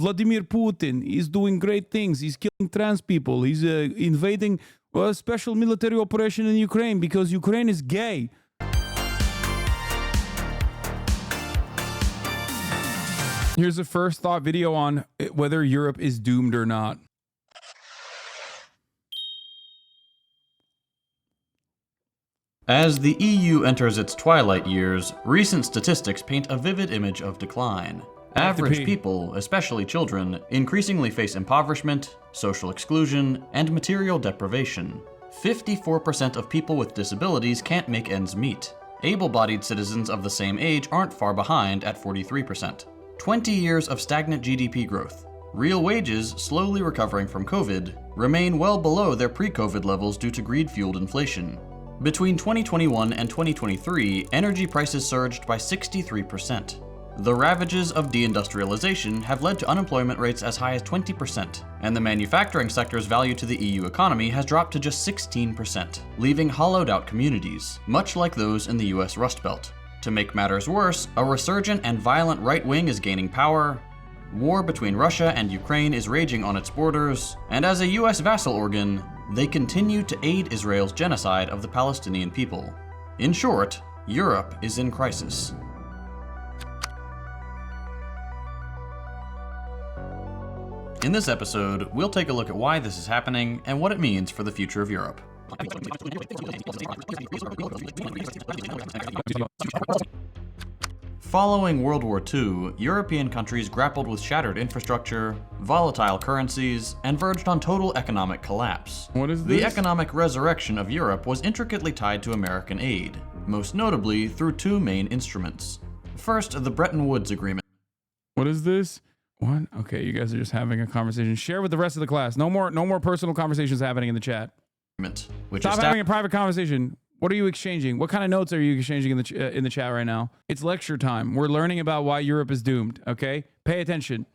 Vladimir Putin is doing great things. He's killing trans people. He's invading a special military operation in Ukraine because Ukraine is gay. Here's a first thought video on whether Europe is doomed or not. As the EU enters its twilight years, recent statistics paint a vivid image of decline. Average people, especially children, increasingly face impoverishment, social exclusion, and material deprivation. 54% of people with disabilities can't make ends meet. Able-bodied citizens of the same age aren't far behind at 43%. 20 years of stagnant GDP growth. Real wages, slowly recovering from COVID, remain well below their pre-COVID levels due to greed-fueled inflation. Between 2021 and 2023, energy prices surged by 63%. The ravages of deindustrialization have led to unemployment rates as high as 20%, and the manufacturing sector's value to the EU economy has dropped to just 16%, leaving hollowed-out communities, much like those in the US Rust Belt. To make matters worse, a resurgent and violent right wing is gaining power, war between Russia and Ukraine is raging on its borders, and as a US vassal organ, they continue to aid Israel's genocide of the Palestinian people. In short, Europe is in crisis. In this episode, we'll take a look at why this is happening and what it means for the future of Europe. Following World War II, European countries grappled with shattered infrastructure, volatile currencies, and verged on total economic collapse. What is this? The economic resurrection of Europe was intricately tied to American aid, most notably through two main instruments. First, the Bretton Woods Agreement. What is this? What? Okay, you guys are just having a conversation. Share with the rest of the class. No more personal conversations happening in the chat. Stop having a private conversation. What are you exchanging? What kind of notes are you exchanging in the chat right now? It's lecture time. We're learning about why Europe is doomed, okay? Pay attention.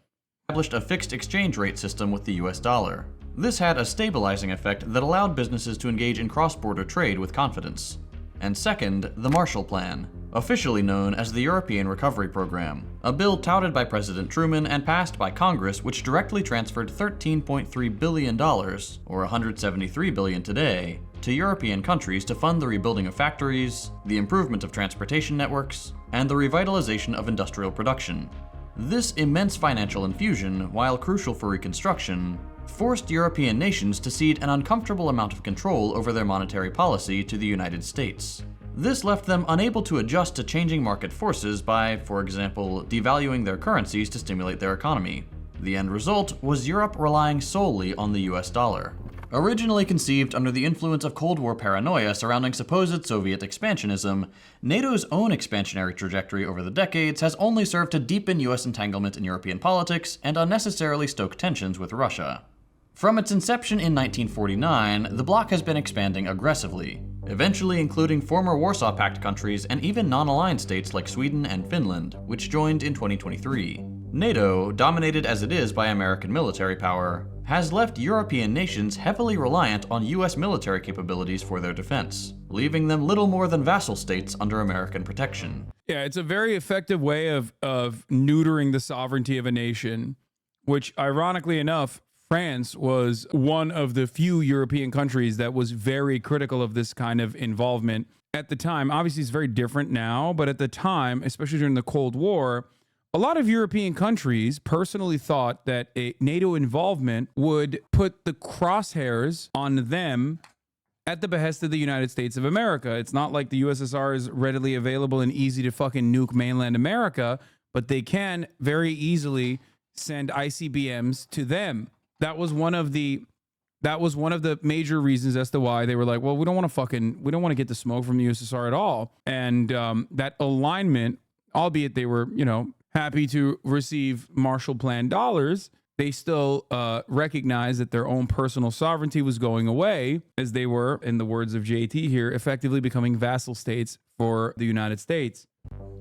Established a fixed exchange rate system with the US dollar. This had a stabilizing effect that allowed businesses to engage in cross-border trade with confidence. And second, the Marshall Plan, officially known as the European Recovery Program, a bill touted by President Truman and passed by Congress which directly transferred $13.3 billion, or $173 billion today, to European countries to fund the rebuilding of factories, the improvement of transportation networks, and the revitalization of industrial production. This immense financial infusion, while crucial for reconstruction, forced European nations to cede an uncomfortable amount of control over their monetary policy to the United States. This left them unable to adjust to changing market forces by, for example, devaluing their currencies to stimulate their economy. The end result was Europe relying solely on the US dollar. Originally conceived under the influence of Cold War paranoia surrounding supposed Soviet expansionism, NATO's own expansionary trajectory over the decades has only served to deepen US entanglement in European politics and unnecessarily stoke tensions with Russia. From its inception in 1949, the bloc has been expanding aggressively, eventually including former Warsaw Pact countries and even non-aligned states like Sweden and Finland, which joined in 2023. NATO, dominated as it is by American military power, has left European nations heavily reliant on US military capabilities for their defense, leaving them little more than vassal states under American protection. Yeah, it's a very effective way of neutering the sovereignty of a nation, which ironically enough, France was one of the few European countries that was very critical of this kind of involvement at the time. Obviously, it's very different now, but at the time, especially during the Cold War, a lot of European countries personally thought that a NATO involvement would put the crosshairs on them at the behest of the United States of America. It's not like the USSR is readily available and easy to fucking nuke mainland America, but they can very easily send ICBMs to them. That was one of the major reasons as to why they were like, well, we don't want to get the smoke from the USSR at all. And that alignment, albeit they were, happy to receive Marshall Plan dollars, they still recognized that their own personal sovereignty was going away, as they were, in the words of JT here, effectively becoming vassal states for the United States.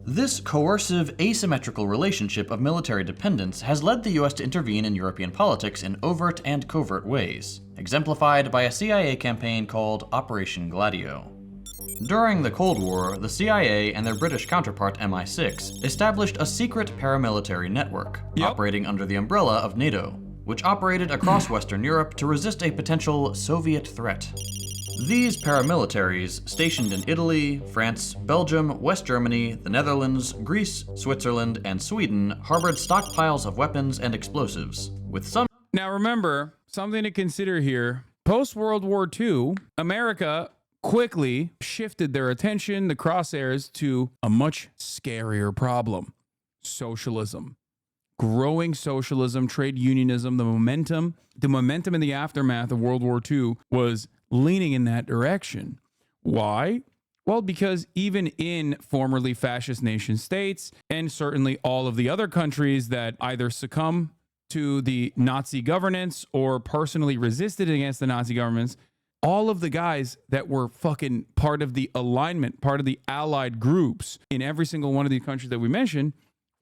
This coercive, asymmetrical relationship of military dependence has led the US to intervene in European politics in overt and covert ways, exemplified by a CIA campaign called Operation Gladio. During the Cold War, the CIA and their British counterpart MI6 established a secret paramilitary network operating under the umbrella of NATO, which operated across Western Europe to resist a potential Soviet threat. These paramilitaries, stationed in Italy, France, Belgium, West Germany, the Netherlands, Greece, Switzerland, and Sweden, harbored stockpiles of weapons and explosives, with some... Now remember, something to consider here. Post-World War II, America quickly shifted their attention, the crosshairs, to a much scarier problem. Socialism. Growing socialism, trade unionism, the momentum in the aftermath of World War II was leaning in that direction. Why? Well, because even in formerly fascist nation states, and certainly all of the other countries that either succumb to the Nazi governance or personally resisted against the Nazi governments, all of the guys that were fucking part of the alignment, part of the allied groups in every single one of these countries that we mentioned,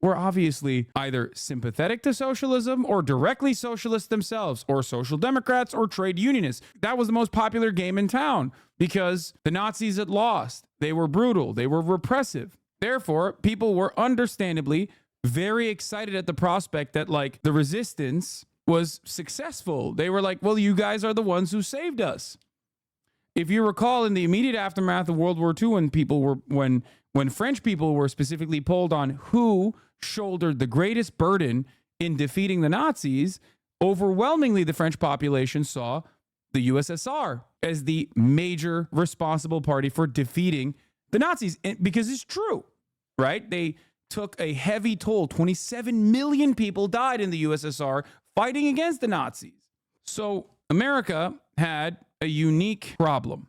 were obviously either sympathetic to socialism or directly socialist themselves, or social democrats or trade unionists. That was the most popular game in town because the Nazis had lost. They were brutal. They were repressive. Therefore, people were understandably very excited at the prospect that, like, the resistance was successful. They were like, well, you guys are the ones who saved us. If you recall, in the immediate aftermath of World War II, when French people were specifically polled on who shouldered the greatest burden in defeating the Nazis, overwhelmingly the French population saw the USSR as the major responsible party for defeating the Nazis. And because it's true, right? They took a heavy toll. 27 million people died in the USSR fighting against the Nazis. So America had a unique problem.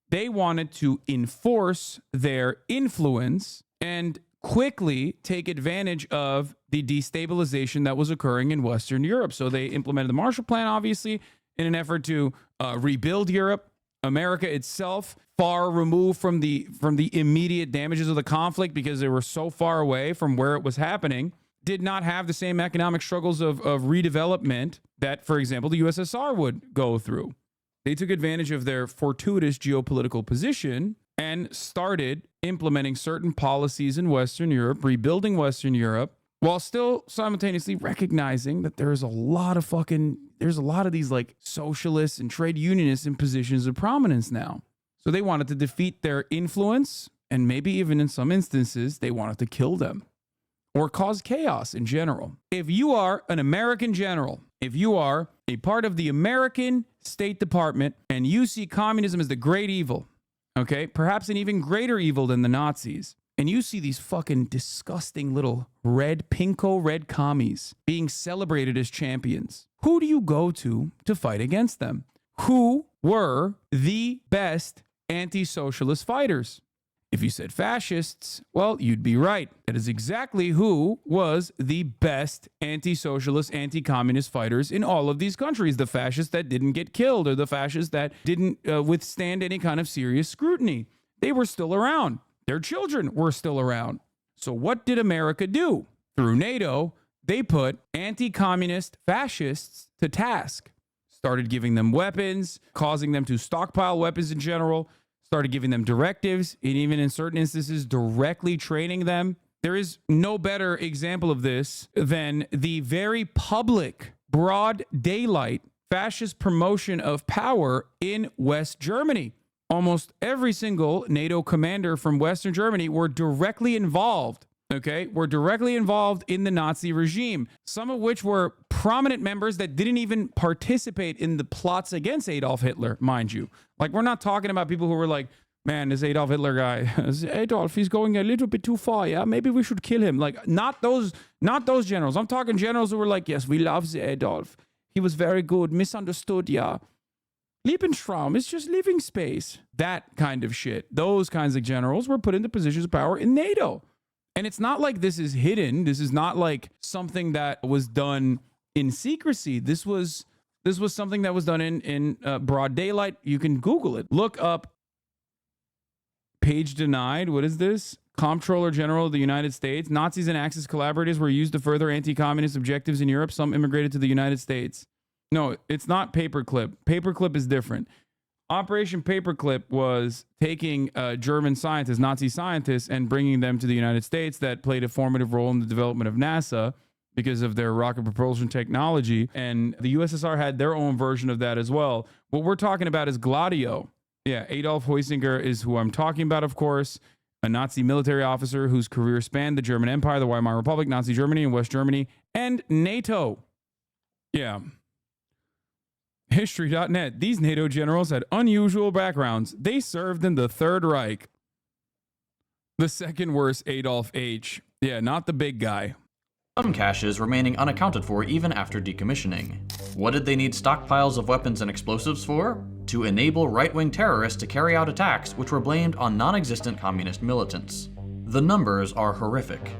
They wanted to enforce their influence and quickly take advantage of the destabilization that was occurring in Western Europe. So they implemented the Marshall Plan, obviously, in an effort to rebuild Europe. America itself, far removed from the immediate damages of the conflict because they were so far away from where it was happening, did not have the same economic struggles of redevelopment that, for example, the USSR would go through. They took advantage of their fortuitous geopolitical position and started implementing certain policies in Western Europe, rebuilding Western Europe, while still simultaneously recognizing that there's a lot of these like socialists and trade unionists in positions of prominence now. So they wanted to defeat their influence, and maybe even in some instances, they wanted to kill them or cause chaos in general. If you are an American general, if you are a part of the American State Department and you see communism as the great evil, okay, perhaps an even greater evil than the Nazis, and you see these fucking disgusting little pinko red commies being celebrated as champions, who do you go to fight against them? Who were the best anti-socialist fighters? If you said fascists, well, you'd be right. That is exactly who was the best anti-socialist, anti-communist fighters in all of these countries. The fascists that didn't get killed, or the fascists that didn't withstand any kind of serious scrutiny. They were still around. Their children were still around. So what did America do? Through NATO, they put anti-communist fascists to task. Started giving them weapons, causing them to stockpile weapons in general, started giving them directives, and even in certain instances, directly training them. There is no better example of this than the very public, broad daylight fascist promotion of power in West Germany. Almost every single NATO commander from Western Germany were directly involved, were directly involved in the Nazi regime, some of which were prominent members that didn't even participate in the plots against Adolf Hitler, mind you. Like, we're not talking about people who were like, man, this Adolf Hitler guy, Adolf, he's going a little bit too far, yeah? Maybe we should kill him. Like, not those generals. I'm talking generals who were like, yes, we love the Adolf. He was very good, misunderstood, yeah. Lebensraum is just living space. That kind of shit. Those kinds of generals were put into positions of power in NATO. And it's not like this is hidden. This is not like something that was done in secrecy. This was something that was done in broad daylight. You can Google it. Look up page denied. What is this? Comptroller General of the United States. Nazis and Axis collaborators were used to further anti-communist objectives in Europe. Some immigrated to the United States. No, it's not paperclip. Paperclip is different. Operation Paperclip was taking German scientists, Nazi scientists, and bringing them to the United States that played a formative role in the development of NASA because of their rocket propulsion technology. And the USSR had their own version of that as well. What we're talking about is Gladio. Yeah, Adolf Heusinger is who I'm talking about, of course, a Nazi military officer whose career spanned the German Empire, the Weimar Republic, Nazi Germany, and West Germany, and NATO. Yeah. History.net. These NATO generals had unusual backgrounds. They served in the Third Reich. The second worst Adolf H. Yeah, not the big guy. Some caches remaining unaccounted for even after decommissioning. What did they need stockpiles of weapons and explosives for? To enable right-wing terrorists to carry out attacks which were blamed on non-existent communist militants. The numbers are horrific.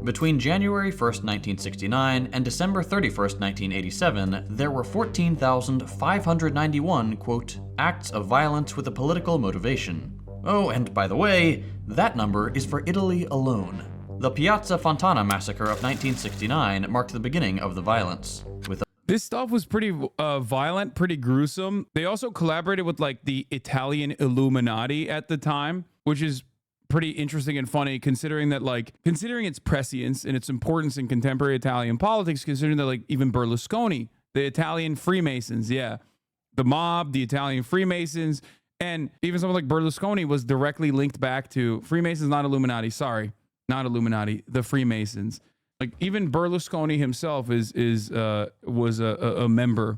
Between January 1st, 1969 and December 31st, 1987, there were 14,591, quote, acts of violence with a political motivation. Oh, and by the way, that number is for Italy alone. The Piazza Fontana massacre of 1969 marked the beginning of the violence. This stuff was pretty violent, pretty gruesome. They also collaborated with like the Italian Illuminati at the time, which is pretty interesting and funny considering its prescience and its importance in contemporary Italian politics, considering that like even Berlusconi, the Italian Freemasons, yeah, the mob, the Italian Freemasons, and even someone like Berlusconi was directly linked back to Freemasons, not Illuminati, sorry. Not Illuminati, the Freemasons. Like even Berlusconi himself was a member.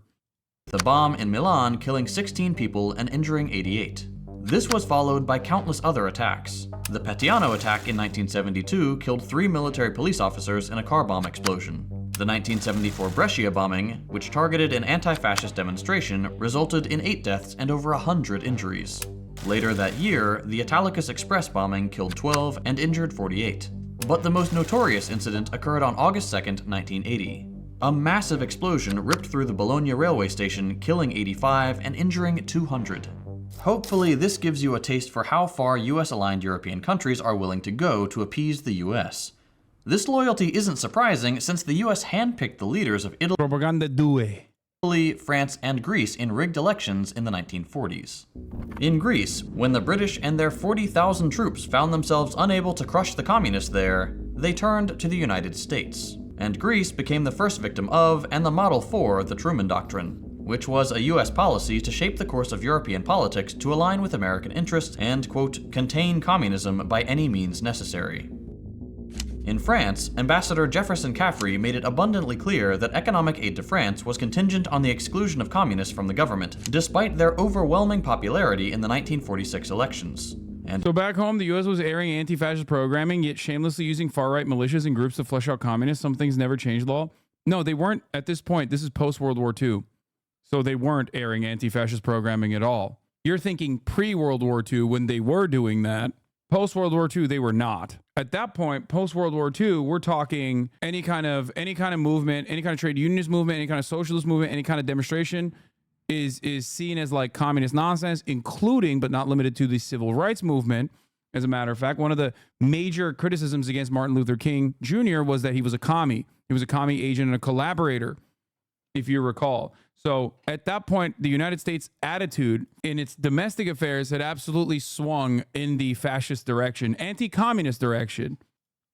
The bomb in Milan killing 16 people and injuring 88. This was followed by countless other attacks. The Petiano attack in 1972 killed 3 military police officers in a car bomb explosion. The 1974 Brescia bombing, which targeted an anti-fascist demonstration, resulted in 8 deaths and over 100 injuries. Later that year, the Italicus Express bombing killed 12 and injured 48. But the most notorious incident occurred on August 2nd, 1980. A massive explosion ripped through the Bologna railway station, killing 85 and injuring 200. Hopefully this gives you a taste for how far US-aligned European countries are willing to go to appease the US. This loyalty isn't surprising since the US handpicked the leaders of Italy, Propaganda due. France, and Greece in rigged elections in the 1940s. In Greece, when the British and their 40,000 troops found themselves unable to crush the communists there, they turned to the United States. And Greece became the first victim of, and the model for, the Truman Doctrine, which was a US policy to shape the course of European politics to align with American interests and, quote, contain communism by any means necessary. In France, Ambassador Jefferson Caffrey made it abundantly clear that economic aid to France was contingent on the exclusion of communists from the government, despite their overwhelming popularity in the 1946 elections. So back home, the U.S. was airing anti-fascist programming, yet shamelessly using far-right militias and groups to flush out communists. Some things never changed law. No, they weren't at this point. This is post-World War II. So they weren't airing anti-fascist programming at all. You're thinking pre-World War II when they were doing that. Post-World War II, they were not. At that point, post-World War II, we're talking any kind of movement, any kind of trade unionist movement, any kind of socialist movement, any kind of demonstration is seen as like communist nonsense, including but not limited to the civil rights movement. As a matter of fact, one of the major criticisms against Martin Luther King Jr. was that he was a commie. He was a commie agent and a collaborator, if you recall. So at that point, the United States attitude in its domestic affairs had absolutely swung in the fascist direction, anti-communist direction.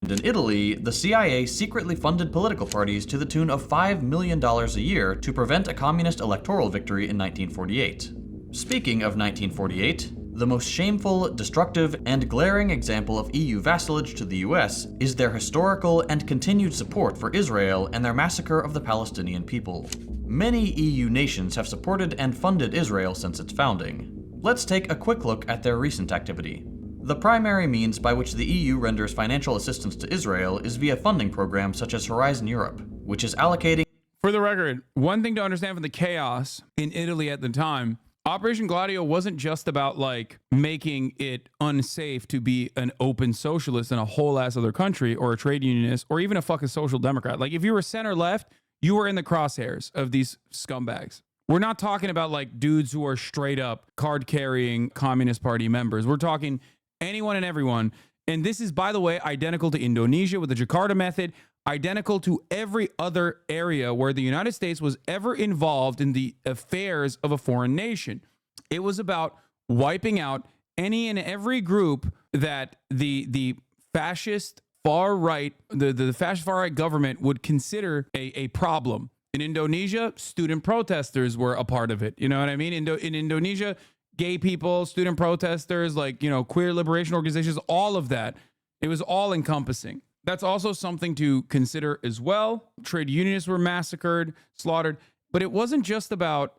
And in Italy, the CIA secretly funded political parties to the tune of $5 million a year to prevent a communist electoral victory in 1948. Speaking of 1948, the most shameful, destructive, and glaring example of EU vassalage to the US is their historical and continued support for Israel and their massacre of the Palestinian people. Many EU nations have supported and funded Israel since its founding. Let's take a quick look at their recent activity. The primary means by which the EU renders financial assistance to Israel is via funding programs such as Horizon Europe, which is allocating... For the record, one thing to understand from the chaos in Italy at the time, Operation Gladio wasn't just about like making it unsafe to be an open socialist in a whole ass other country or a trade unionist or even a fucking social democrat. Like if you were center left, you were in the crosshairs of these scumbags. We're not talking about like dudes who are straight up card carrying Communist Party members. We're talking anyone and everyone. And this is, by the way, identical to Indonesia with the Jakarta method, identical to every other area where the United States was ever involved in the affairs of a foreign nation. It was about wiping out any and every group that the fascist far right, the fascist far right government would consider a problem. In Indonesia, student protesters were a part of it. You know what I mean? In Indonesia, gay people, student protesters, like, you know, queer liberation organizations, all of that. It was all encompassing. That's also something to consider as well. Trade unionists were massacred, slaughtered. But it wasn't just about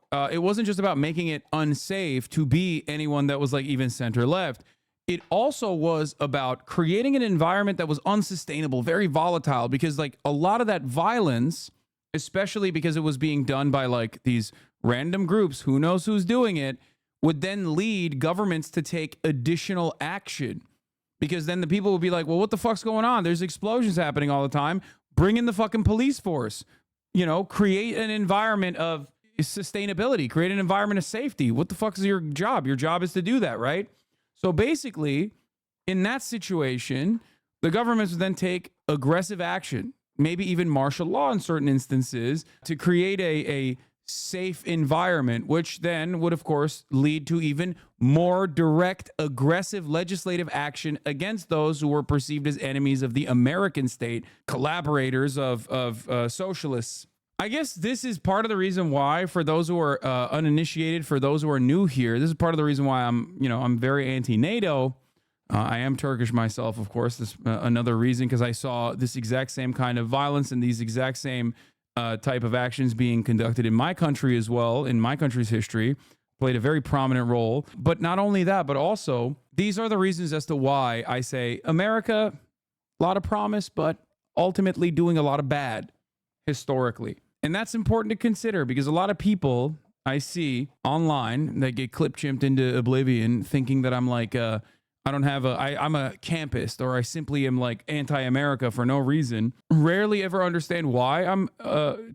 making it unsafe to be anyone that was like even center left. It also was about creating an environment that was unsustainable, very volatile, because like a lot of that violence, especially because it was being done by like these random groups, who knows who's doing it, would then lead governments to take additional action. Because then the people would be like, well, what the fuck's going on? There's explosions happening all the time. Bring in the fucking police force. You know, create an environment of sustainability, create an environment of safety. What the fuck is your job? Your job is to do that, right? So basically, in that situation, the governments would then take aggressive action, maybe even martial law in certain instances, to create a safe environment, which then would, of course, lead to even more direct, aggressive legislative action against those who were perceived as enemies of the American state, collaborators of socialists. I guess this is part of the reason why, for those who are uninitiated, for those who are new here, this is part of the reason why I'm very anti-NATO. I am Turkish myself, of course. This another reason, because I saw this exact same kind of violence and these exact same type of actions being conducted in my country as well, in my country's history, played a very prominent role. But not only that, but also these are the reasons as to why I say America, a lot of promise, but ultimately doing a lot of bad historically. And that's important to consider, because a lot of people I see online that get clip chimped into oblivion thinking that I'm like, I'm a campist, or I simply am like anti-America for no reason, rarely ever understand why I'm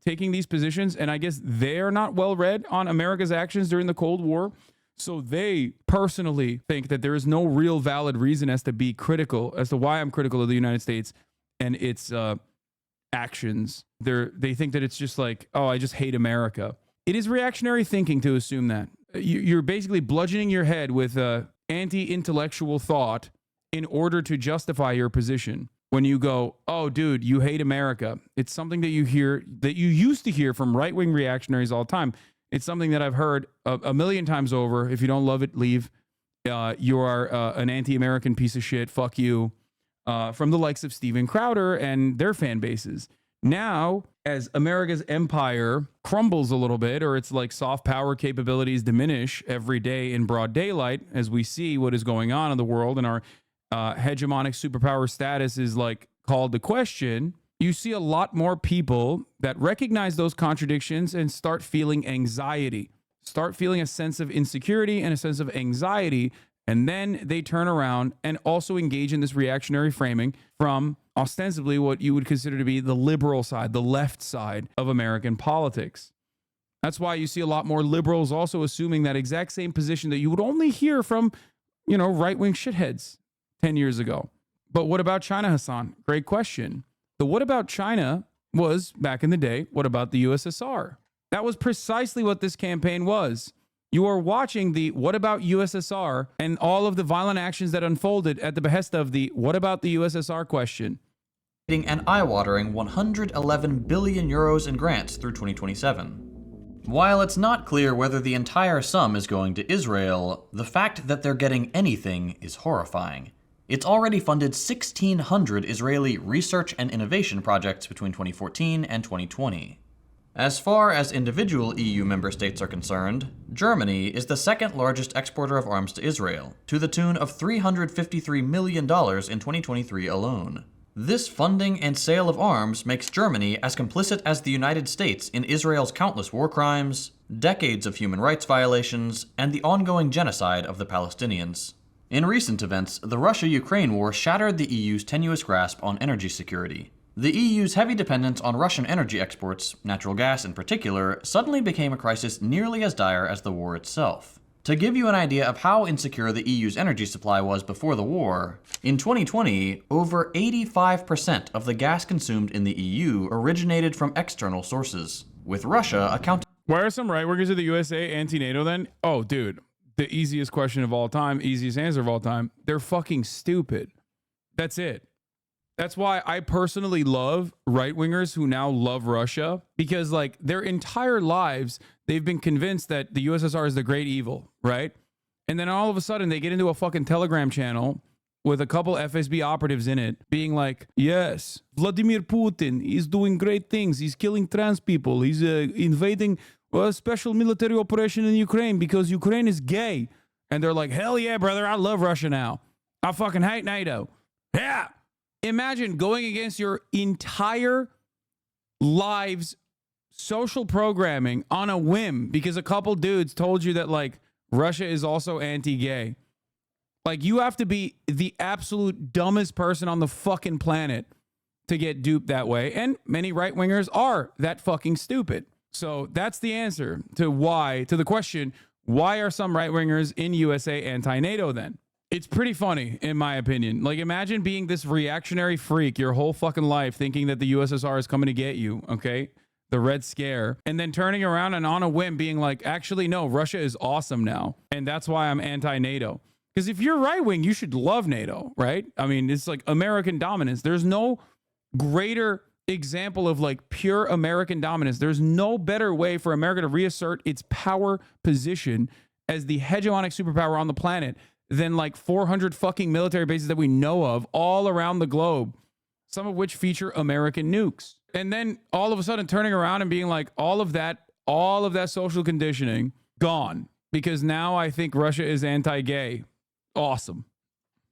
taking these positions. And I guess they're not well read on America's actions during the Cold War. So they personally think that there is no real valid reason as to be critical, as to why I'm critical of the United States and its actions. They think that it's just like, oh, I just hate America. It is reactionary thinking to assume that. You're basically bludgeoning your head with anti-intellectual thought in order to justify your position. When you go, oh, dude, you hate America. It's something that you hear, that you used to hear from right-wing reactionaries all the time. It's something that I've heard a million times over. If you don't love it, leave. You are an anti-American piece of shit. Fuck you. From the likes of Steven Crowder and their fan bases. Now, as America's empire crumbles a little bit, or its like soft power capabilities diminish every day in broad daylight, as we see what is going on in the world and our hegemonic superpower status is like called to question, you see a lot more people that recognize those contradictions and start feeling anxiety, start feeling a sense of insecurity and a sense of anxiety. And then they turn around and also engage in this reactionary framing from ostensibly what you would consider to be the liberal side, the left side of American politics. That's why you see a lot more liberals also assuming that exact same position that you would only hear from, right-wing shitheads 10 years ago. But what about China, Hasan? Great question. The what about China was, back in the day, what about the USSR? That was precisely what this campaign was. You are watching the what about USSR and all of the violent actions that unfolded at the behest of the what about the USSR question. An eye-watering 111 billion euros in grants through 2027. While it's not clear whether the entire sum is going to Israel, the fact that they're getting anything is horrifying. It's already funded 1,600 Israeli research and innovation projects between 2014 and 2020. As far as individual EU member states are concerned, Germany is the second largest exporter of arms to Israel, to the tune of $353 million in 2023 alone. This funding and sale of arms makes Germany as complicit as the United States in Israel's countless war crimes, decades of human rights violations, and the ongoing genocide of the Palestinians. In recent events, the Russia-Ukraine war shattered the EU's tenuous grasp on energy security. The EU's heavy dependence on Russian energy exports, natural gas in particular, suddenly became a crisis nearly as dire as the war itself. To give you an idea of how insecure the EU's energy supply was before the war, in 2020, over 85% of the gas consumed in the EU originated from external sources, with Russia accounting. Why are some right-wingers of the USA anti-NATO then? Oh, dude, the easiest question of all time, easiest answer of all time. They're fucking stupid. That's it. That's why I personally love right-wingers who now love Russia, because like their entire lives, they've been convinced that the USSR is the great evil, right? And then all of a sudden they get into a fucking Telegram channel with a couple FSB operatives in it being like, yes, Vladimir Putin is doing great things. He's killing trans people. He's invading a special military operation in Ukraine because Ukraine is gay. And they're like, hell yeah, brother, I love Russia now. I fucking hate NATO. Yeah. Imagine going against your entire lives social programming on a whim because a couple dudes told you that like Russia is also anti-gay. Like you have to be the absolute dumbest person on the fucking planet to get duped that way. And many right-wingers are that fucking stupid. So that's the answer to the question, why are some right-wingers in USA anti-NATO then? It's pretty funny, in my opinion. Like, imagine being this reactionary freak your whole fucking life, thinking that the USSR is coming to get you, okay? The Red Scare. And then turning around and on a whim being like, actually, no, Russia is awesome now. And that's why I'm anti-NATO. Because if you're right-wing, you should love NATO, right? I mean, it's like American dominance. There's no greater example of like pure American dominance. There's no better way for America to reassert its power position as the hegemonic superpower on the planet than like 400 fucking military bases that we know of all around the globe, some of which feature American nukes. And then all of a sudden turning around and being like, all of that social conditioning gone because now I think Russia is anti-gay. Awesome.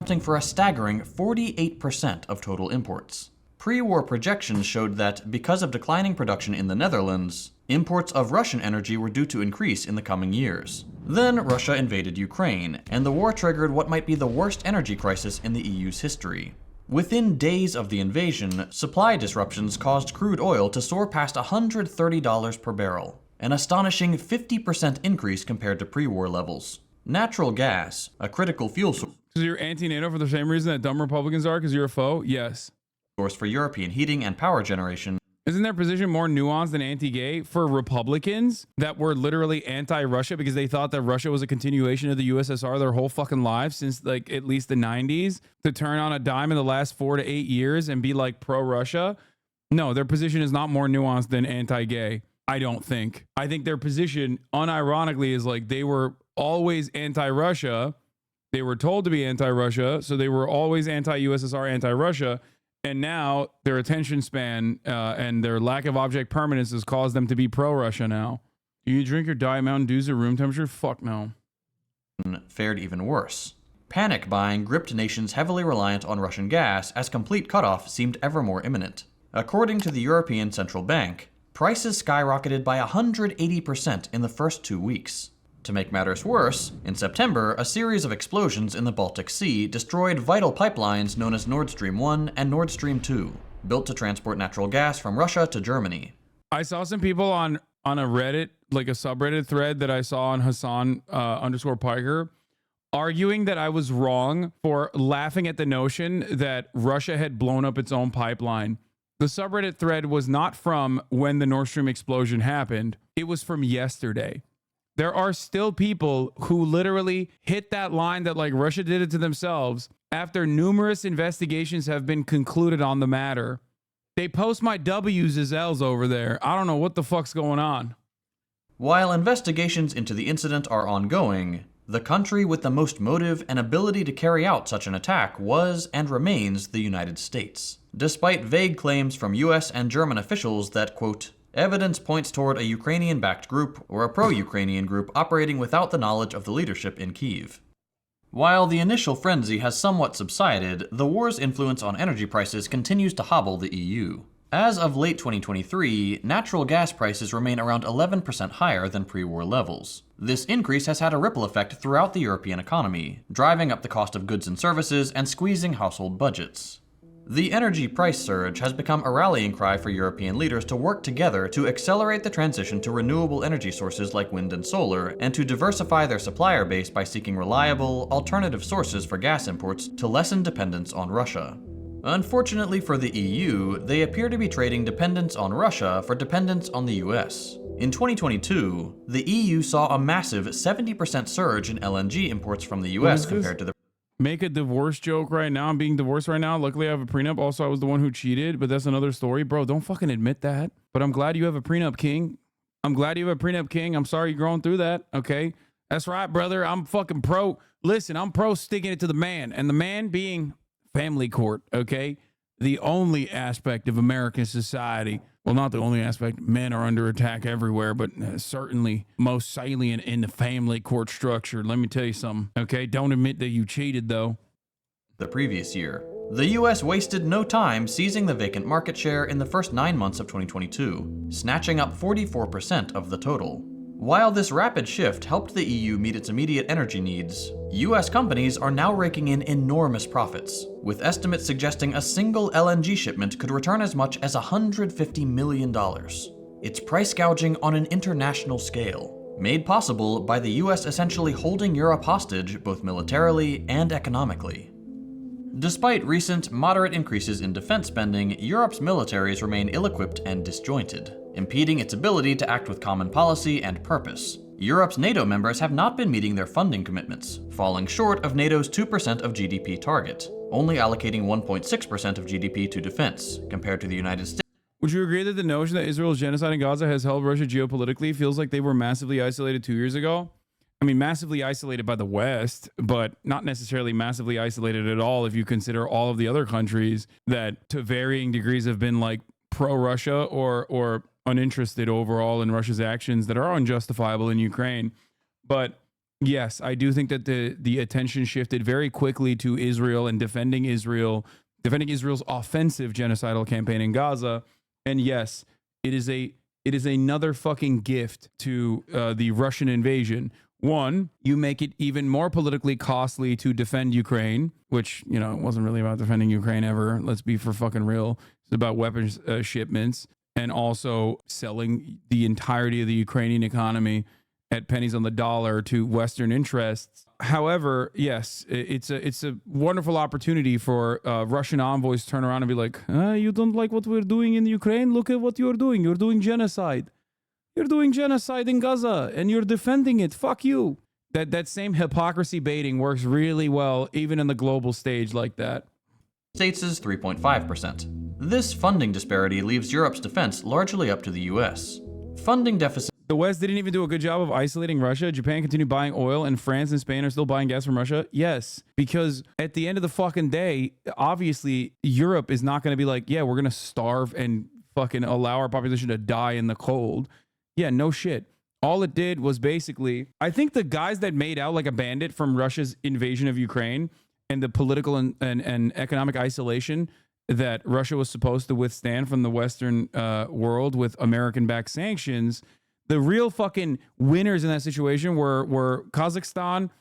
Accounting for a staggering 48% of total imports. Pre-war projections showed that because of declining production in the Netherlands, imports of Russian energy were due to increase in the coming years. Then Russia invaded Ukraine, and the war triggered what might be the worst energy crisis in the EU's history. Within days of the invasion, supply disruptions caused crude oil to soar past $130 per barrel, an astonishing 50% increase compared to pre-war levels. Natural gas, a critical fuel source. Because you're anti-NATO for the same reason that dumb Republicans are, because you're a foe? Yes. Source for European heating and power generation. Isn't their position more nuanced than anti-gay for Republicans that were literally anti-Russia because they thought that Russia was a continuation of the USSR their whole fucking lives since like at least the 90s, to turn on a dime in the last 4 to 8 years and be like pro-Russia? No, their position is not more nuanced than anti-gay. I don't think. I think their position unironically is like they were always anti-Russia. They were told to be anti-Russia, so they were always anti-USSR, anti-Russia. And now their attention span and their lack of object permanence has caused them to be pro-Russia now. Do you drink your Diet Mountain Dews at room temperature? Fuck no. Fared even worse. Panic buying gripped nations heavily reliant on Russian gas as complete cutoff seemed ever more imminent. According to the European Central Bank, prices skyrocketed by 180% in the first 2 weeks. To make matters worse, in September, a series of explosions in the Baltic Sea destroyed vital pipelines known as Nord Stream 1 and Nord Stream 2, built to transport natural gas from Russia to Germany. I saw some people on a Reddit, like a subreddit thread that I saw on Hasan _ Piker, arguing that I was wrong for laughing at the notion that Russia had blown up its own pipeline. The subreddit thread was not from when the Nord Stream explosion happened. It was from yesterday. There are still people who literally hit that line that like Russia did it to themselves after numerous investigations have been concluded on the matter. They post my W's as L's over there. I don't know what the fuck's going on. While investigations into the incident are ongoing, the country with the most motive and ability to carry out such an attack was and remains the United States, despite vague claims from US and German officials that, quote, evidence points toward a Ukrainian-backed group or a pro-Ukrainian group operating without the knowledge of the leadership in Kyiv. While the initial frenzy has somewhat subsided, the war's influence on energy prices continues to hobble the EU. As of late 2023, natural gas prices remain around 11% higher than pre-war levels. This increase has had a ripple effect throughout the European economy, driving up the cost of goods and services and squeezing household budgets. The energy price surge has become a rallying cry for European leaders to work together to accelerate the transition to renewable energy sources like wind and solar, and to diversify their supplier base by seeking reliable, alternative sources for gas imports to lessen dependence on Russia. Unfortunately for the EU, they appear to be trading dependence on Russia for dependence on the US. In 2022, the EU saw a massive 70% surge in LNG imports from the US compared to the make a divorce joke right now. I'm being divorced right now. Luckily, I have a prenup. Also, I was the one who cheated, but that's another story. Bro, don't fucking admit that. But I'm glad you have a prenup, King. I'm glad you have a prenup, King. I'm sorry you're going through that, okay? That's right, brother. I'm fucking pro. Listen, I'm pro sticking it to the man. And the man being family court, okay? The only aspect of American society, well, not the only aspect, men are under attack everywhere, but certainly most salient in the family court structure. Let me tell you something, okay? Don't admit that you cheated, though. The previous year. The US wasted no time seizing the vacant market share in the first 9 months of 2022, snatching up 44% of the total. While this rapid shift helped the EU meet its immediate energy needs, US companies are now raking in enormous profits, with estimates suggesting a single LNG shipment could return as much as $150 million. It's price gouging on an international scale, made possible by the US essentially holding Europe hostage both militarily and economically. Despite recent moderate increases in defense spending, Europe's militaries remain ill-equipped and disjointed, impeding its ability to act with common policy and purpose. Europe's NATO members have not been meeting their funding commitments, falling short of NATO's 2% of GDP target, only allocating 1.6% of GDP to defense, compared to the United States. Would you agree that the notion that Israel's genocide in Gaza has held Russia geopolitically feels like they were massively isolated 2 years ago? I mean, massively isolated by the West, but not necessarily massively isolated at all if you consider all of the other countries that to varying degrees have been like pro-Russia or uninterested overall in Russia's actions that are unjustifiable in Ukraine. But yes, I do think that the attention shifted very quickly to Israel and defending Israel's offensive genocidal campaign in Gaza. And yes, it is another fucking gift to the Russian invasion. One, you make it even more politically costly to defend Ukraine, which, you know, it wasn't really about defending Ukraine ever. Let's be for fucking real. It's about weapons shipments and also selling the entirety of the Ukrainian economy at pennies on the dollar to Western interests. However, yes, it's a wonderful opportunity for Russian envoys to turn around and be like, you don't like what we're doing in Ukraine? Look at what you're doing. You're doing genocide. You're doing genocide in Gaza and you're defending it. Fuck you. That same hypocrisy baiting works really well, even in the global stage like that. States is 3.5%. This funding disparity leaves Europe's defense largely up to the US. Funding deficit. The West didn't even do a good job of isolating Russia. Japan continued buying oil, and France and Spain are still buying gas from Russia. Yes, because at the end of the fucking day, obviously, Europe is not going to be like, yeah, we're going to starve and fucking allow our population to die in the cold. Yeah, no shit. All it did was basically, I think the guys that made out like a bandit from Russia's invasion of Ukraine and the political and economic isolation that Russia was supposed to withstand from the Western world with American-backed sanctions, the real fucking winners in that situation were Kazakhstan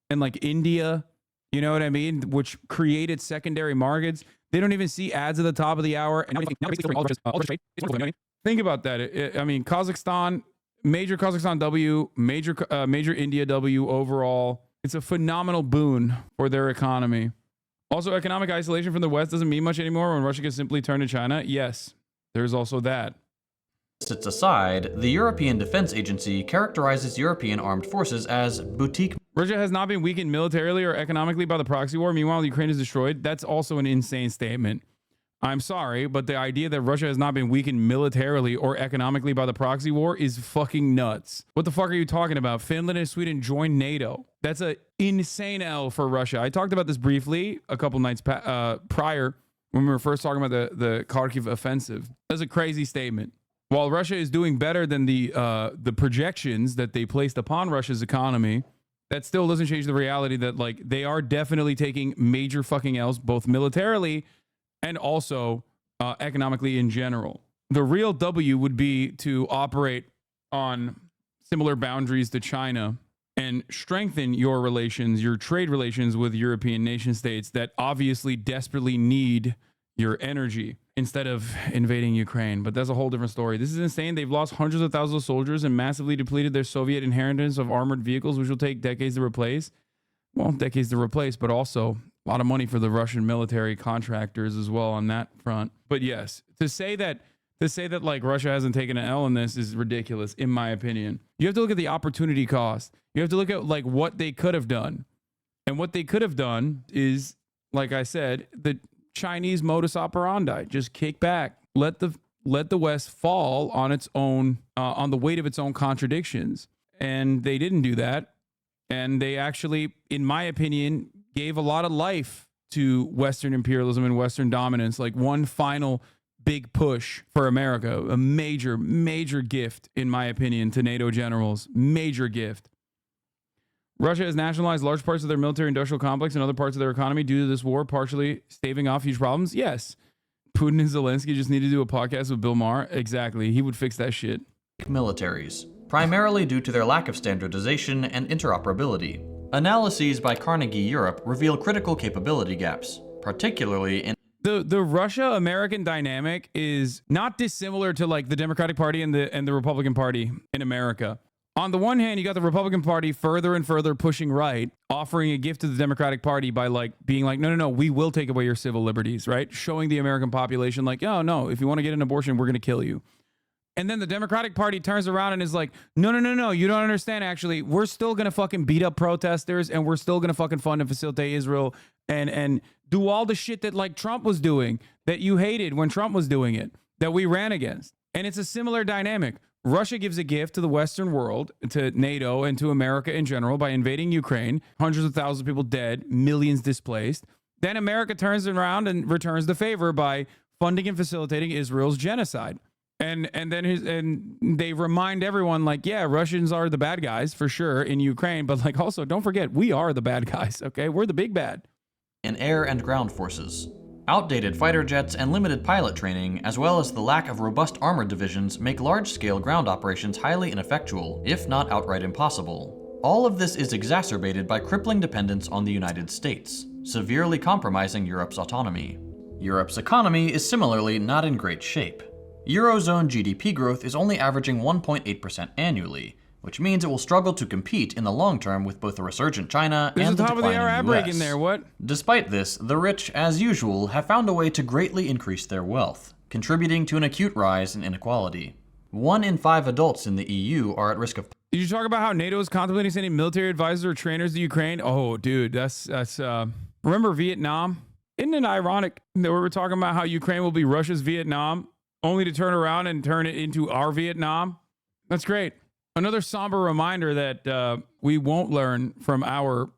and like India, you know what I mean, which created secondary markets. They don't even see ads at the top of the hour. And think about that. I mean, Kazakhstan, major Kazakhstan W, major India W overall. It's a phenomenal boon for their economy. Also, economic isolation from the West doesn't mean much anymore when Russia can simply turn to China. Yes, there's also that. Sits aside, the European Defense Agency characterizes European armed forces as boutique. Russia has not been weakened militarily or economically by the proxy war. Meanwhile, Ukraine is destroyed. That's also an insane statement. I'm sorry, but the idea that Russia has not been weakened militarily or economically by the proxy war is fucking nuts. What the fuck are you talking about? Finland and Sweden joined NATO. That's an insane L for Russia. I talked about this briefly a couple nights prior when we were first talking about the Kharkiv offensive. That's a crazy statement. While Russia is doing better than the projections that they placed upon Russia's economy, that still doesn't change the reality that like they are definitely taking major fucking L's, both militarily and also economically in general. The real W would be to operate on similar boundaries to China and strengthen your relations, your trade relations with European nation states that obviously desperately need your energy instead of invading Ukraine. But that's a whole different story. This is insane. They've lost hundreds of thousands of soldiers and massively depleted their Soviet inheritance of armored vehicles, which will take decades to replace. Well, decades to replace, but also A lot of money for the Russian military contractors as well on that front. But yes, to say that like Russia hasn't taken an L in this is ridiculous, in my opinion. You have to look at the opportunity cost. You have to look at like what they could have done. And what they could have done is, like I said, the Chinese modus operandi. Just kick back. Let the West fall on its own, on the weight of its own contradictions. And they didn't do that. And they actually, in my opinion, gave a lot of life to Western imperialism and Western dominance. Like one final big push for America, a major, major gift, in my opinion, to NATO generals. Major gift. Russia has nationalized large parts of their military industrial complex and other parts of their economy due to this war, partially staving off huge problems. Yes. Putin and Zelensky just need to do a podcast with Bill Maher. Exactly. He would fix that shit. Militaries, primarily due to their lack of standardization and interoperability. Analyses by Carnegie Europe reveal critical capability gaps, particularly in the Russia-American dynamic is not dissimilar to like the Democratic Party and the Republican Party in America. On the one hand, you got the Republican Party further and further pushing right, offering a gift to the Democratic Party by like being like, no, we will take away your civil liberties, right? Showing the American population like, oh no, if you want to get an abortion, we're going to kill you. And then the Democratic Party turns around and is like, no, you don't understand. Actually, we're still going to fucking beat up protesters and we're still going to fucking fund and facilitate Israel and do all the shit that like Trump was doing, that you hated when Trump was doing it, that we ran against. And it's a similar dynamic. Russia gives a gift to the Western world, to NATO and to America in general by invading Ukraine, hundreds of thousands of people dead, millions displaced. Then America turns around and returns the favor by funding and facilitating Israel's genocide. And then they remind everyone like, yeah, Russians are the bad guys for sure in Ukraine, but like also don't forget we are the bad guys, okay? We're the big bad. In air and ground forces. Outdated fighter jets and limited pilot training, as well as the lack of robust armored divisions, make large-scale ground operations highly ineffectual, if not outright impossible. All of this is exacerbated by crippling dependence on the United States, severely compromising Europe's autonomy. Europe's economy is similarly not in great shape. Eurozone GDP growth is only averaging 1.8% annually, which means it will struggle to compete in the long term with both a resurgent China and the declining US. Break in there, what? Despite this, the rich, as usual, have found a way to greatly increase their wealth, contributing to an acute rise in inequality. 1 in 5 adults in the EU are at risk of... Did you talk about how NATO is contemplating sending military advisors or trainers to Ukraine? Oh, dude, that's remember Vietnam? Isn't it ironic that we were talking about how Ukraine will be Russia's Vietnam, only to turn around and turn it into our Vietnam? That's great. Another somber reminder that we won't learn from our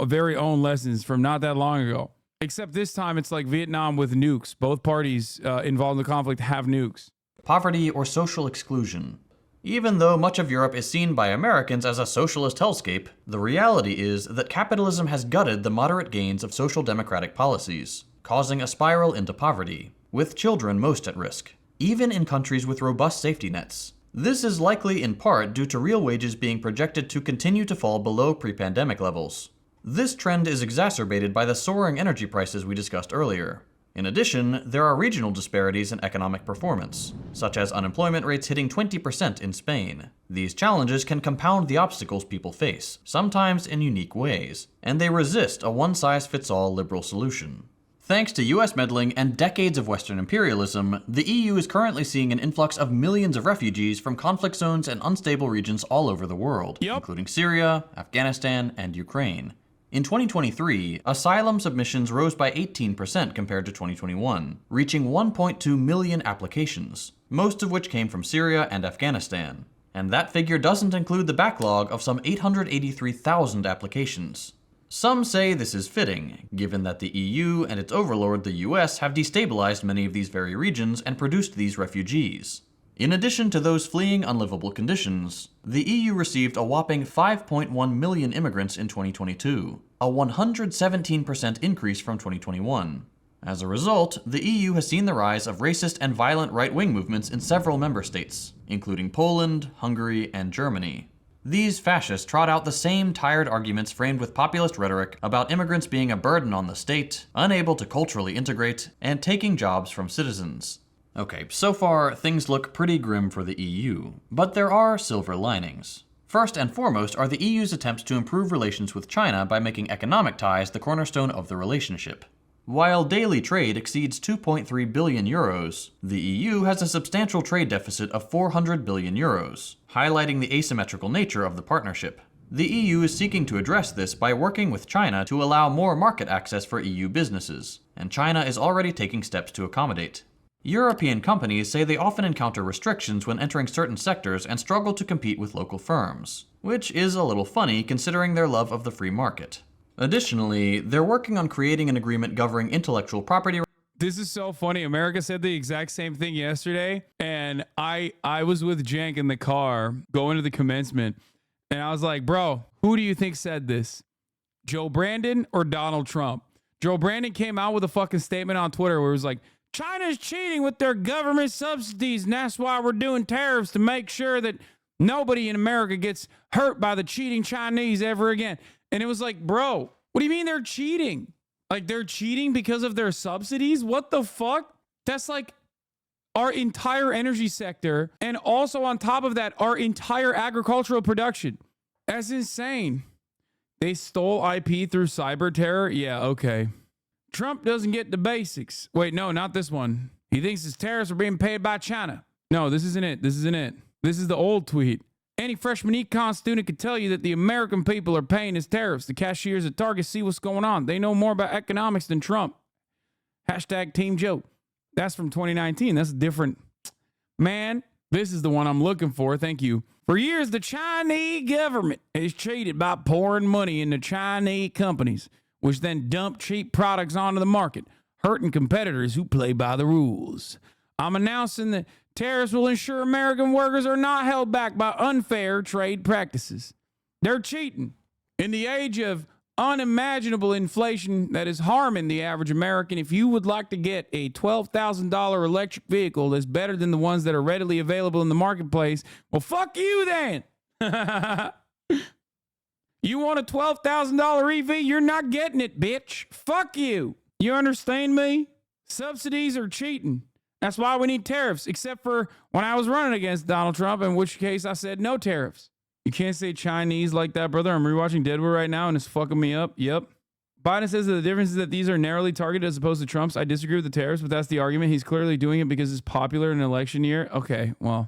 very own lessons from not that long ago. Except this time it's like Vietnam with nukes. Both parties involved in the conflict have nukes. Poverty or social exclusion. Even though much of Europe is seen by Americans as a socialist hellscape, the reality is that capitalism has gutted the moderate gains of social democratic policies, causing a spiral into poverty, with children most at risk, even in countries with robust safety nets. This is likely in part due to real wages being projected to continue to fall below pre-pandemic levels. This trend is exacerbated by the soaring energy prices we discussed earlier. In addition, there are regional disparities in economic performance, such as unemployment rates hitting 20% in Spain. These challenges can compound the obstacles people face, sometimes in unique ways, and they resist a one-size-fits-all liberal solution. Thanks to US meddling and decades of Western imperialism, the EU is currently seeing an influx of millions of refugees from conflict zones and unstable regions all over the world, including Syria, Afghanistan, and Ukraine. In 2023, asylum submissions rose by 18% compared to 2021, reaching 1.2 million applications, most of which came from Syria and Afghanistan. And that figure doesn't include the backlog of some 883,000 applications. Some say this is fitting, given that the EU and its overlord, the US, have destabilized many of these very regions and produced these refugees. In addition to those fleeing unlivable conditions, the EU received a whopping 5.1 million immigrants in 2022, a 117% increase from 2021. As a result, the EU has seen the rise of racist and violent right-wing movements in several member states, including Poland, Hungary, and Germany. These fascists trot out the same tired arguments framed with populist rhetoric about immigrants being a burden on the state, unable to culturally integrate, and taking jobs from citizens. Okay, so far things look pretty grim for the EU, but there are silver linings. First and foremost are the EU's attempts to improve relations with China by making economic ties the cornerstone of the relationship. While daily trade exceeds 2.3 billion euros, the EU has a substantial trade deficit of 400 billion euros, highlighting the asymmetrical nature of the partnership. The EU is seeking to address this by working with China to allow more market access for EU businesses, and China is already taking steps to accommodate. European companies say they often encounter restrictions when entering certain sectors and struggle to compete with local firms, which is a little funny considering their love of the free market. Additionally, they're working on creating an agreement governing intellectual property. This is so funny. America said the exact same thing yesterday, and I was with Jank in the car going to the commencement, and I was like, bro, who do you think said this? Joe Brandon or Donald Trump? Joe Brandon came out with a fucking statement on Twitter where it was like, China's cheating with their government subsidies, and that's why we're doing tariffs to make sure that nobody in America gets hurt by the cheating Chinese ever again. And it was like, bro, what do you mean they're cheating? Like they're cheating because of their subsidies? What the fuck? That's like our entire energy sector. And also on top of that, our entire agricultural production. That's insane. They stole IP through cyber terror? Yeah, okay. Trump doesn't get the basics. Wait, no, not this one. He thinks his tariffs are being paid by China. No, this isn't it. This isn't it. This is the old tweet. Any freshman econ student could tell you that the American people are paying his tariffs. The cashiers at Target see what's going on. They know more about economics than Trump. Hashtag Team Joe. That's from 2019. That's different. Man, this is the one I'm looking for. Thank you. For years, the Chinese government has cheated by pouring money into Chinese companies, which then dump cheap products onto the market, hurting competitors who play by the rules. I'm announcing that tariffs will ensure American workers are not held back by unfair trade practices. They're cheating. In the age of unimaginable inflation that is harming the average American, if you would like to get a $12,000 electric vehicle that's better than the ones that are readily available in the marketplace, well, fuck you then. You want a $12,000 EV? You're not getting it, bitch. Fuck you. You understand me? Subsidies are cheating. That's why we need tariffs, except for when I was running against Donald Trump, in which case I said no tariffs. You can't say Chinese like that, brother. I'm rewatching Deadwood right now, and it's fucking me up. Yep. Biden says that the difference is that these are narrowly targeted as opposed to Trump's. I disagree with the tariffs, but that's the argument. He's clearly doing it because it's popular in an election year. Okay, well,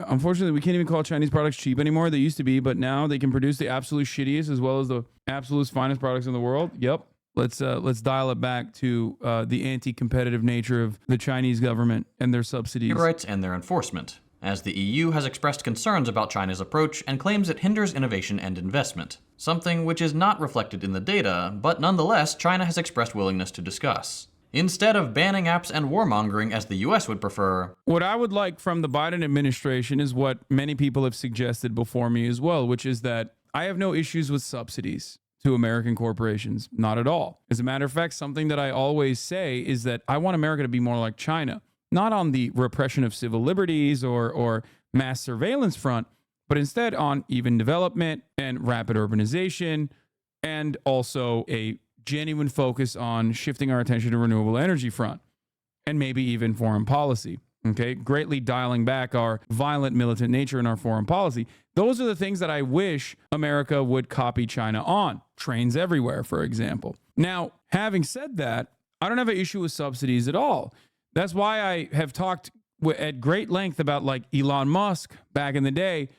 unfortunately, we can't even call Chinese products cheap anymore. They used to be, but now they can produce the absolute shittiest as well as the absolute finest products in the world. Yep. Let's dial it back to the anti-competitive nature of the Chinese government and their subsidies. Rights and their enforcement, as the EU has expressed concerns about China's approach and claims it hinders innovation and investment, something which is not reflected in the data, but nonetheless China has expressed willingness to discuss. Instead of banning apps and warmongering as the US would prefer. What I would like from the Biden administration is what many people have suggested before me as well, which is that I have no issues with subsidies to American corporations. Not at all. As a matter of fact, something that I always say is that I want America to be more like China, not on the repression of civil liberties or mass surveillance front, but instead on even development and rapid urbanization, and also a genuine focus on shifting our attention to renewable energy front, and maybe even foreign policy. Okay, greatly dialing back our violent militant nature in our foreign policy. Those are the things that I wish America would copy China on. Trains everywhere, for example. Now, having said that, I don't have an issue with subsidies at all. That's why I have talked at great length about like Elon Musk back in the day,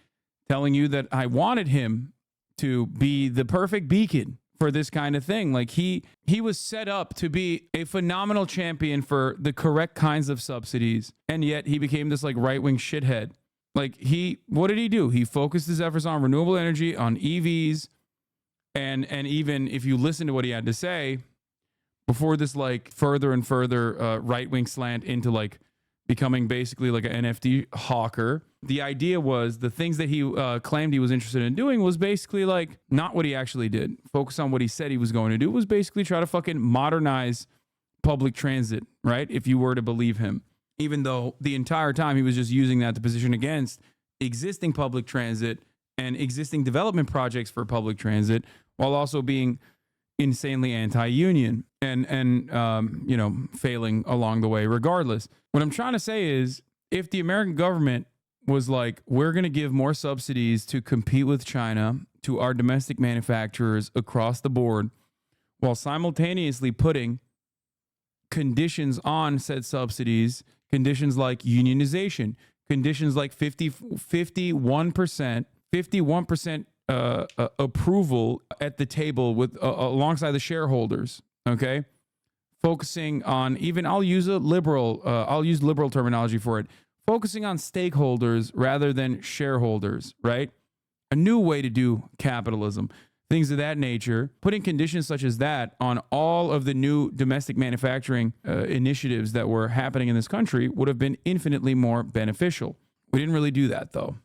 telling you that I wanted him to be the perfect beacon for this kind of thing. Like he was set up to be a phenomenal champion for the correct kinds of subsidies, and yet he became this like right-wing shithead. Like what did he do? He focused his efforts on renewable energy, on EVs, and even if you listen to what he had to say before this like further and further right-wing slant into like becoming basically like an NFT hawker. The idea was the things that he claimed he was interested in doing was basically like not what he actually did. Focus on what he said he was going to do was basically try to fucking modernize public transit, right? If you were to believe him, even though the entire time he was just using that to position against existing public transit and existing development projects for public transit, while also being insanely anti-union and you know, failing along the way regardless. What I'm trying to say is if the American government was like, we're going to give more subsidies to compete with China to our domestic manufacturers across the board, while simultaneously putting conditions on said subsidies, conditions like unionization, conditions like 51% approval at the table with alongside the shareholders. Okay, focusing on even I'll use liberal terminology for it. Focusing on stakeholders rather than shareholders, right? A new way to do capitalism, things of that nature. Putting conditions such as that on all of the new domestic manufacturing initiatives that were happening in this country would have been infinitely more beneficial. We didn't really do that, though.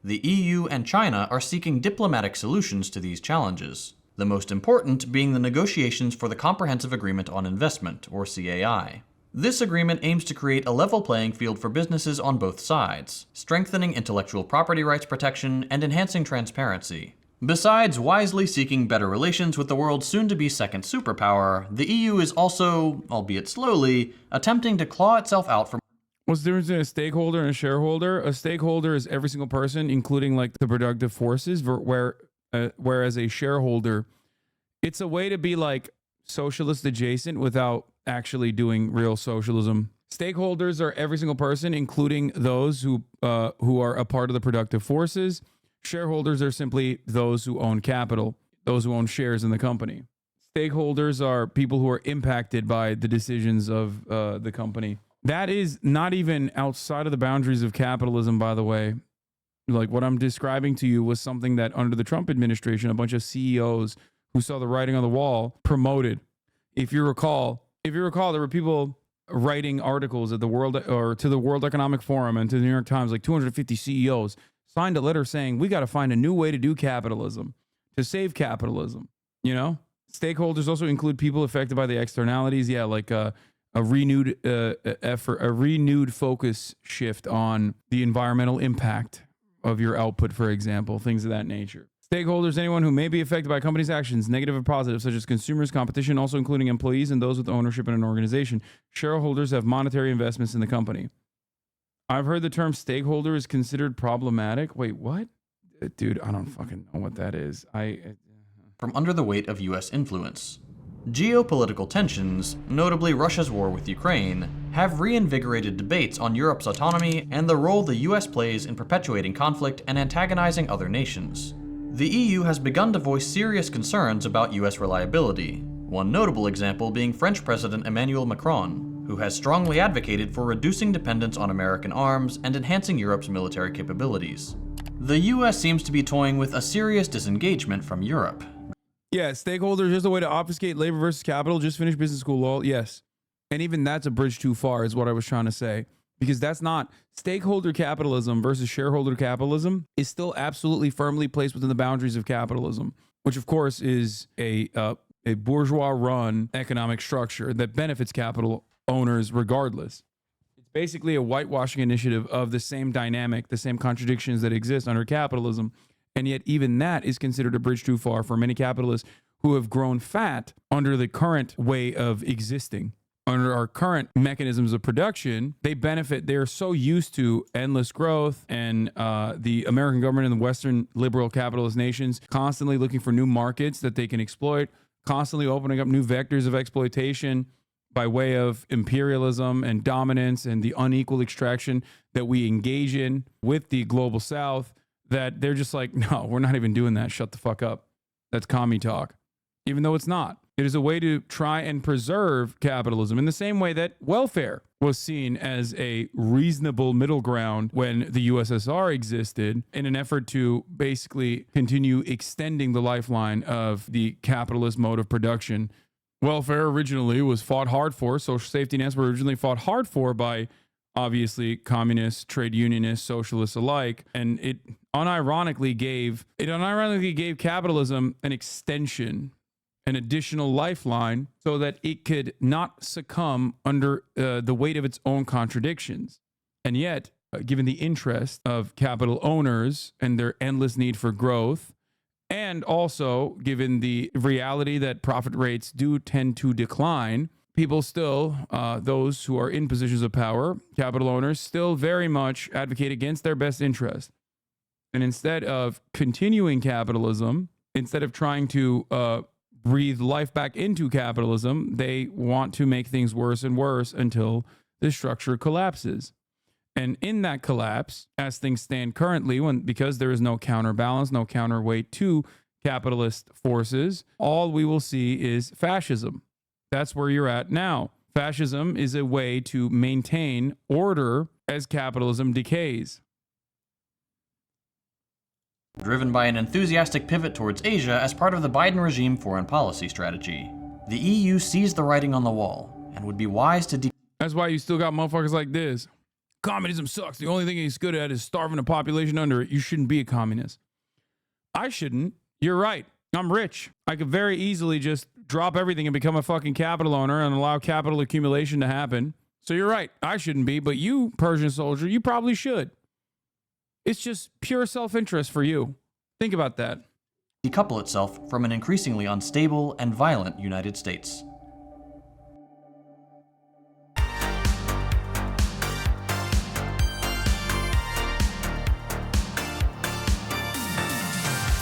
The EU and China are seeking diplomatic solutions to these challenges, the most important being the negotiations for the Comprehensive Agreement on Investment, or CAI. This agreement aims to create a level playing field for businesses on both sides, strengthening intellectual property rights protection and enhancing transparency. Besides wisely seeking better relations with the world's soon-to-be second superpower, the EU is also, albeit slowly, attempting to claw itself out from... What's the difference between a stakeholder and a shareholder? A stakeholder is every single person, including like the productive forces, whereas a shareholder, it's a way to be like socialist adjacent without actually doing real socialism. Stakeholders are every single person, including those who are a part of the productive forces. Shareholders are simply those who own capital, those who own shares in the company. Stakeholders are people who are impacted by the decisions of the company. That is not even outside of the boundaries of capitalism, by the way. Like what I'm describing to you was something that under the Trump administration, a bunch of CEOs who saw the writing on the wall promoted. If you recall, there were people writing articles at the World Economic Forum and to the New York Times, like 250 CEOs signed a letter saying, we got to find a new way to do capitalism, to save capitalism. You know, stakeholders also include people affected by the externalities. Yeah, like a renewed effort, a renewed focus shift on the environmental impact of your output, for example, things of that nature. Stakeholders, anyone who may be affected by a company's actions, negative or positive, such as consumers, competition, also including employees and those with ownership in an organization. Shareholders have monetary investments in the company. I've heard the term stakeholder is considered problematic. Wait, what? Dude, I don't fucking know what that is. From under the weight of U.S. influence. Geopolitical tensions, notably Russia's war with Ukraine, have reinvigorated debates on Europe's autonomy and the role the U.S. plays in perpetuating conflict and antagonizing other nations. The EU has begun to voice serious concerns about U.S. reliability, one notable example being French President Emmanuel Macron, who has strongly advocated for reducing dependence on American arms and enhancing Europe's military capabilities. The U.S. seems to be toying with a serious disengagement from Europe. Yeah, stakeholders, just a way to obfuscate labor versus capital. Just finished business school, lol. Yes. And even that's a bridge too far is what I was trying to say. Because that's not stakeholder capitalism versus shareholder capitalism is still absolutely firmly placed within the boundaries of capitalism, which of course is a bourgeois-run economic structure that benefits capital owners regardless. It's basically a whitewashing initiative of the same dynamic, the same contradictions that exist under capitalism. And yet even that is considered a bridge too far for many capitalists who have grown fat under the current way of existing. Under our current mechanisms of production, they benefit. They are so used to endless growth and the American government and the Western liberal capitalist nations constantly looking for new markets that they can exploit, constantly opening up new vectors of exploitation by way of imperialism and dominance and the unequal extraction that we engage in with the global South, that they're just like, no, we're not even doing that. Shut the fuck up. That's commie talk. Even though it's not. It is a way to try and preserve capitalism in the same way that welfare was seen as a reasonable middle ground when the USSR existed in an effort to basically continue extending the lifeline of the capitalist mode of production. Welfare originally was fought hard for. Social safety nets were originally fought hard for by obviously communists, trade unionists, socialists alike. And it unironically gave capitalism an extension, an additional lifeline, so that it could not succumb under the weight of its own contradictions. And yet, given the interest of capital owners and their endless need for growth, and also given the reality that profit rates do tend to decline, people still, those who are in positions of power, capital owners, still very much advocate against their best interest. And instead of continuing capitalism, instead of trying to breathe life back into capitalism, they want to make things worse and worse until the structure collapses. And in that collapse, as things stand currently, because there is no counterbalance, no counterweight to capitalist forces, all we will see is fascism. That's where you're at now. Fascism is a way to maintain order as capitalism decays. Driven by an enthusiastic pivot towards Asia as part of the Biden regime foreign policy strategy. The EU sees the writing on the wall and would be wise to That's why you still got motherfuckers like this. Communism sucks. The only thing he's good at is starving the population under it. You shouldn't be a communist. I shouldn't. You're right. I'm rich. I could very easily just drop everything and become a fucking capital owner and allow capital accumulation to happen. So you're right. I shouldn't be, but you, Persian soldier, you probably should. It's just pure self-interest for you. Think about that. decouple itself from an increasingly unstable and violent United States.